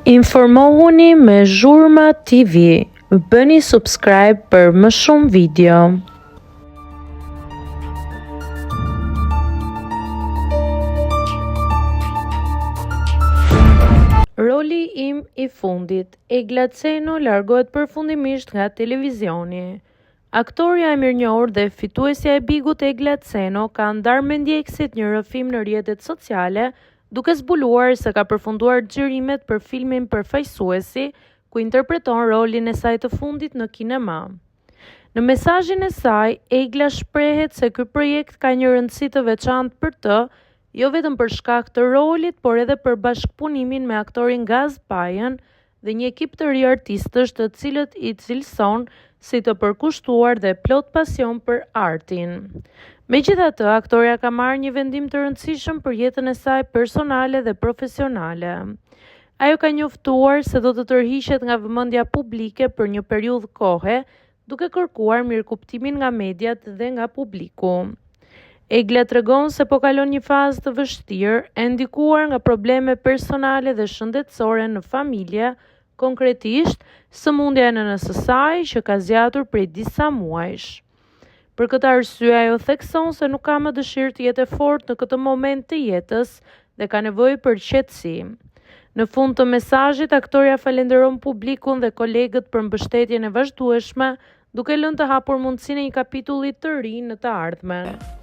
Informohuni me Zhurma TV. Bëni subscribe për më shumë video. Roli im i fundit. Egla Ceno largohet përfundimisht nga televizioni. Aktoria e mirënjohur dhe fituesja e bigut Egla Ceno ka ndarë me ndjekësit një rrëfim në rrjetet sociale, duke zbuluar se ka përfunduar xhirimet për filmin Përfaqësuesi, ku interpreton rolin e saj të fundit në kinema. Në mesazhin e saj, Egla shprehet se ky projekt ka një rëndësi të veçantë për të, jo vetëm për shkak të rolit, por edhe për bashkëpunimin me aktorin Gaz Pajën dhe një ekip të ri artistësh të cilët i cilëson si të përkushtuar dhe plot pasion për artin. Megjithatë, aktoria ka marrë një vendim të rëndësishëm për jetën e saj personale dhe profesionale. Ajo ka njoftuar se do të tërhiqet nga vëmendja publike për një periudhë kohe, duke kërkuar mirëkuptimin nga mediat dhe nga publiku. Egla tregon se po kalon një fazë të vështirë, e ndikuar nga probleme personale dhe shëndetësore në familje, konkretisht sëmundja e nënës së saj që ka zgjatur prej disa muajsh. Për këtë arsye, ajo thekson se nuk ka më dëshirë të jetë e fortë në këtë moment të jetës dhe ka nevojë për qetësi. Në fund të mesazhit, aktoria falenderon publikun dhe kolegët për mbështetjen e vazhdueshme, duke lënë të hapur mundësinë e një kapitulli të ri në të ardhmen.